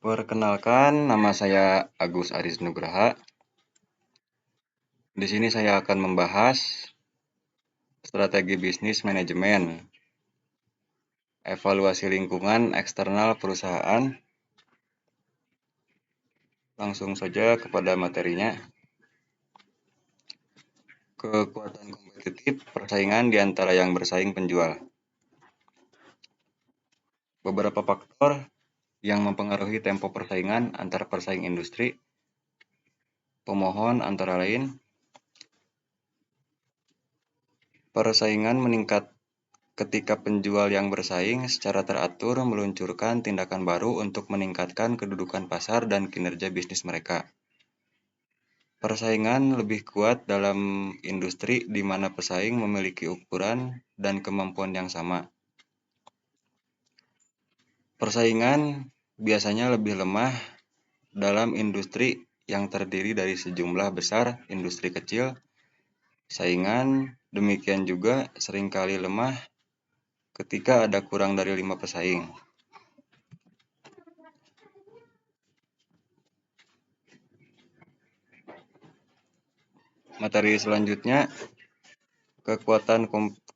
Perkenalkan, nama saya Agus Aris Nugraha. Di sini saya akan membahas strategi bisnis manajemen, evaluasi lingkungan eksternal perusahaan. Langsung saja kepada materinya. Kekuatan kompetitif persaingan di antara yang bersaing penjual. Beberapa faktor yang mempengaruhi tempo persaingan antar pesaing industri. Pemohon antara lain, persaingan meningkat ketika penjual yang bersaing secara teratur meluncurkan tindakan baru untuk meningkatkan kedudukan pasar dan kinerja bisnis mereka. Persaingan lebih kuat dalam industri di mana pesaing memiliki ukuran dan kemampuan yang sama. Persaingan biasanya lebih lemah dalam industri yang terdiri dari sejumlah besar industri kecil. Saingan demikian juga seringkali lemah ketika ada kurang dari 5 pesaing. Materi selanjutnya, kekuatan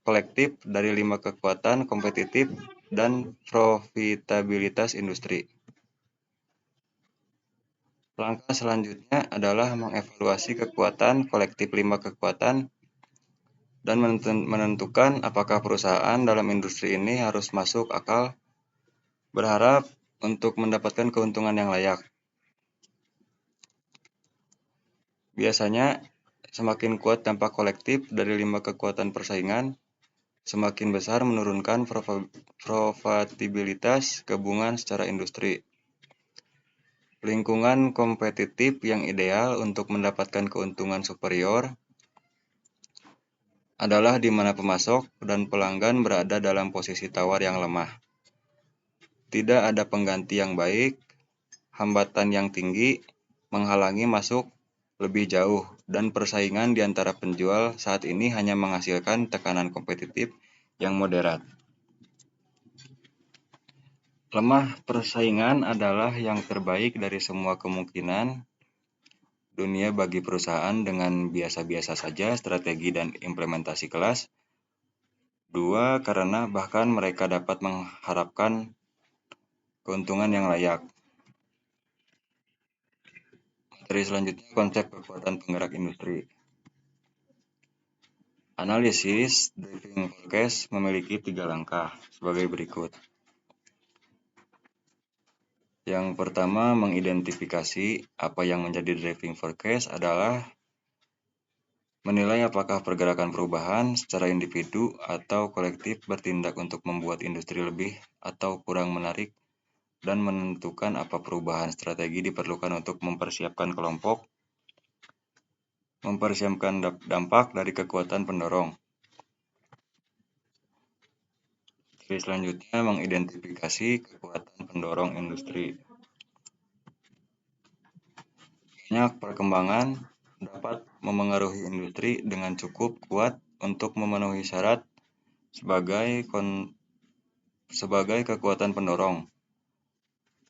kolektif dari 5 kekuatan kompetitif dan profitabilitas industri. Langkah selanjutnya adalah mengevaluasi kekuatan kolektif 5 kekuatan dan menentukan apakah perusahaan dalam industri ini harus masuk akal berharap untuk mendapatkan keuntungan yang layak. Biasanya, semakin kuat dampak kolektif dari 5 kekuatan persaingan, semakin besar menurunkan profitabilitas gabungan secara industri. Lingkungan kompetitif yang ideal untuk mendapatkan keuntungan superior adalah di mana pemasok dan pelanggan berada dalam posisi tawar yang lemah. Tidak ada pengganti yang baik, hambatan yang tinggi menghalangi masuk lebih jauh, dan persaingan di antara penjual saat ini hanya menghasilkan tekanan kompetitif yang moderat. Lemah persaingan adalah yang terbaik dari semua kemungkinan dunia bagi perusahaan dengan biasa-biasa saja strategi dan implementasi kelas. 2. Karena bahkan mereka dapat mengharapkan keuntungan yang layak. Materi selanjutnya, konsep kekuatan penggerak industri. Analisis driving forecast memiliki 3 langkah sebagai berikut. Yang pertama, mengidentifikasi apa yang menjadi driving forecast adalah menilai apakah pergerakan perubahan secara individu atau kolektif bertindak untuk membuat industri lebih atau kurang menarik dan menentukan apa perubahan strategi diperlukan untuk mempersiapkan kelompok, mempersiapkan dampak dari kekuatan pendorong. Jadi selanjutnya, mengidentifikasi kekuatan pendorong industri. Banyak perkembangan dapat memengaruhi industri dengan cukup kuat untuk memenuhi syarat sebagai kekuatan pendorong.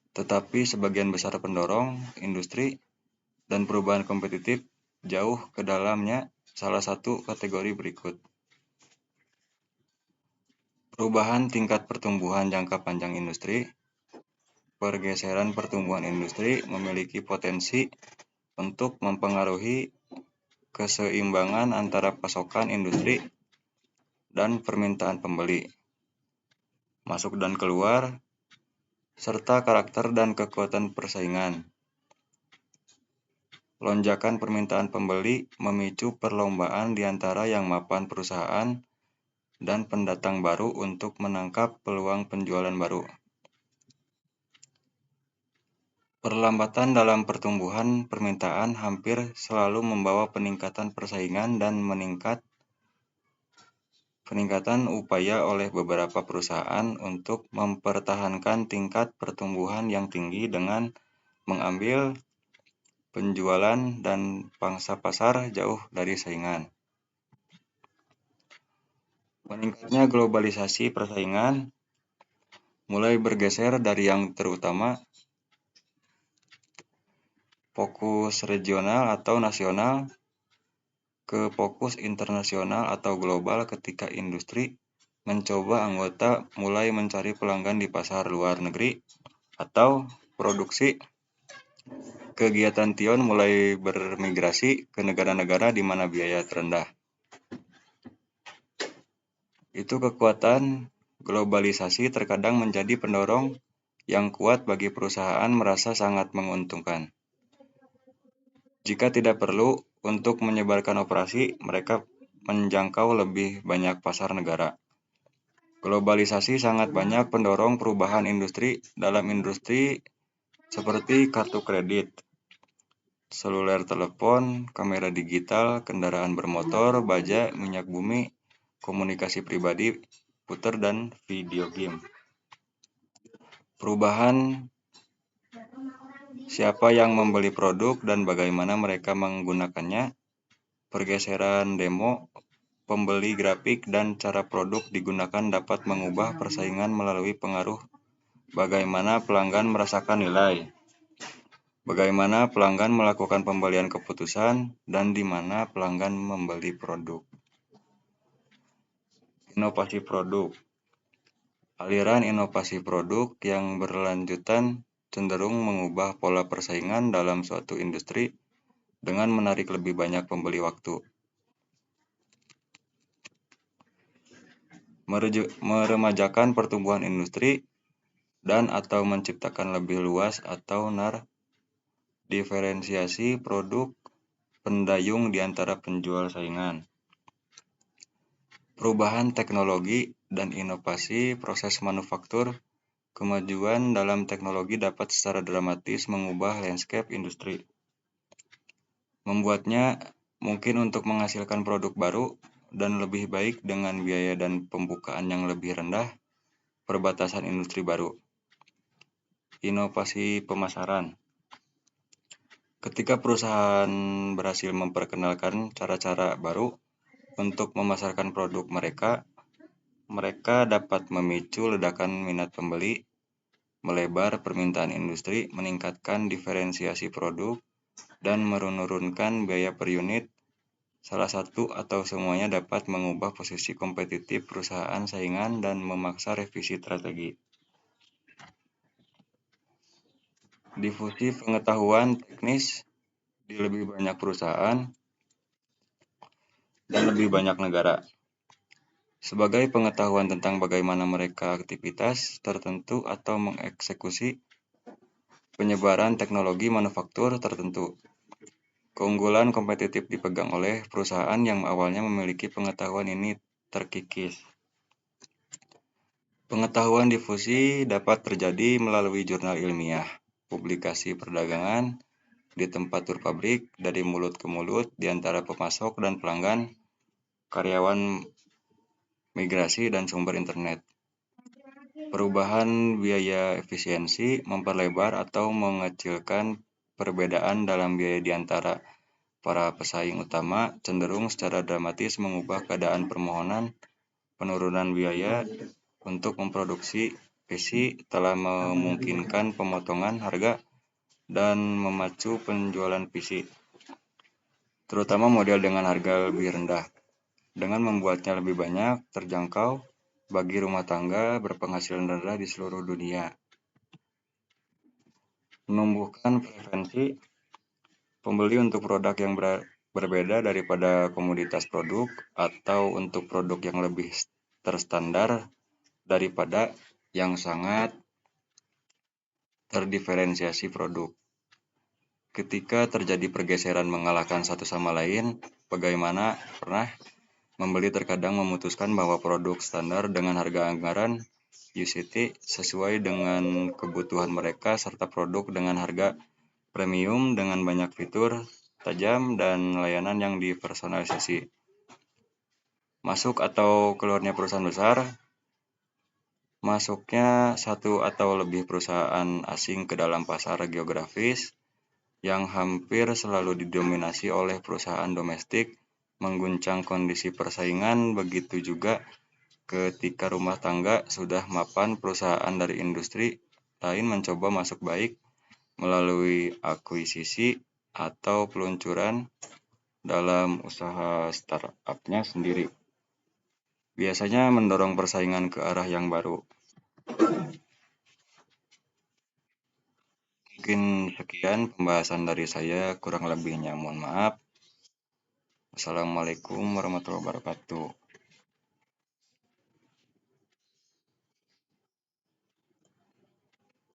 Tetapi sebagian besar pendorong industri dan perubahan kompetitif jauh ke dalamnya. Salah satu kategori berikut. Perubahan tingkat pertumbuhan jangka panjang industri. Pergeseran pertumbuhan industri memiliki potensi untuk mempengaruhi keseimbangan antara pasokan industri dan permintaan pembeli, masuk dan keluar, serta karakter dan kekuatan persaingan. Lonjakan permintaan pembeli memicu perlombaan di antara yang mapan perusahaan dan pendatang baru untuk menangkap peluang penjualan baru. Perlambatan dalam pertumbuhan permintaan hampir selalu membawa peningkatan persaingan dan peningkatan upaya oleh beberapa perusahaan untuk mempertahankan tingkat pertumbuhan yang tinggi dengan mengambil penjualan dan pangsa pasar jauh dari saingan. Meningkatnya globalisasi persaingan mulai bergeser dari yang terutama fokus regional atau nasional ke fokus internasional atau global ketika industri mencoba anggota mulai mencari pelanggan di pasar luar negeri atau produksi kegiatan Tion mulai bermigrasi ke negara-negara di mana biaya terendah. Itu kekuatan globalisasi terkadang menjadi pendorong yang kuat bagi perusahaan merasa sangat menguntungkan. Jika tidak perlu untuk menyebarkan operasi, mereka menjangkau lebih banyak pasar negara. Globalisasi sangat banyak pendorong perubahan industri dalam industri seperti kartu kredit, seluler telepon, kamera digital, kendaraan bermotor, baja, minyak bumi, komunikasi pribadi, puter, dan video game. Perubahan siapa yang membeli produk dan bagaimana mereka menggunakannya, pergeseran demo, pembeli grafik, dan cara produk digunakan dapat mengubah persaingan melalui pengaruh bagaimana pelanggan merasakan nilai, bagaimana pelanggan melakukan pembelian keputusan, dan di mana pelanggan membeli produk. Inovasi produk. Aliran inovasi produk yang berlanjutan cenderung mengubah pola persaingan dalam suatu industri dengan menarik lebih banyak pembeli waktu. Meremajakan pertumbuhan industri dan atau menciptakan lebih luas atau diferensiasi produk pendayung di antara penjual saingan. Perubahan teknologi dan inovasi proses manufaktur. Kemajuan dalam teknologi dapat secara dramatis mengubah landscape industri. Membuatnya mungkin untuk menghasilkan produk baru dan lebih baik dengan biaya dan pembukaan yang lebih rendah, perbatasan industri baru. Inovasi pemasaran. Ketika perusahaan berhasil memperkenalkan cara-cara baru untuk memasarkan produk mereka dapat memicu ledakan minat pembeli, melebar permintaan industri, meningkatkan diferensiasi produk, dan menurunkan biaya per unit. Salah satu atau semuanya dapat mengubah posisi kompetitif perusahaan saingan dan memaksa revisi strategi. Difusi pengetahuan teknis di lebih banyak perusahaan dan lebih banyak negara. Sebagai pengetahuan tentang bagaimana mereka aktivitas tertentu atau mengeksekusi penyebaran teknologi manufaktur tertentu. Keunggulan kompetitif dipegang oleh perusahaan yang awalnya memiliki pengetahuan ini terkikis. Pengetahuan difusi dapat terjadi melalui jurnal ilmiah, publikasi perdagangan, di tempat tur pabrik, dari mulut ke mulut, di antara pemasok dan pelanggan, karyawan migrasi, dan sumber internet. Perubahan biaya efisiensi memperlebar atau mengecilkan perbedaan dalam biaya di antara para pesaing utama cenderung secara dramatis mengubah keadaan permohonan. Penurunan biaya untuk memproduksi PC telah memungkinkan pemotongan harga dan memacu penjualan PC, terutama model dengan harga lebih rendah, dengan membuatnya lebih banyak terjangkau bagi rumah tangga berpenghasilan rendah di seluruh dunia. Menumbuhkan preferensi pembeli untuk produk yang berbeda daripada komoditas produk atau untuk produk yang lebih terstandar daripada yang sangat terdiferensiasi produk. Ketika terjadi pergeseran mengalahkan satu sama lain, bagaimana pernah membeli terkadang memutuskan bahwa produk standar dengan harga anggaran UCT sesuai dengan kebutuhan mereka serta produk dengan harga premium dengan banyak fitur tajam dan layanan yang dipersonalisasi. Masuk atau keluarnya perusahaan besar. Masuknya satu atau lebih perusahaan asing ke dalam pasar geografis yang hampir selalu didominasi oleh perusahaan domestik mengguncang kondisi persaingan. Begitu juga ketika rumah tangga sudah mapan, perusahaan dari industri lain mencoba masuk baik melalui akuisisi atau peluncuran dalam usaha startup-nya sendiri. Biasanya mendorong persaingan ke arah yang baru. Mungkin sekian pembahasan dari saya, kurang lebihnya mohon maaf. Assalamualaikum warahmatullahi wabarakatuh.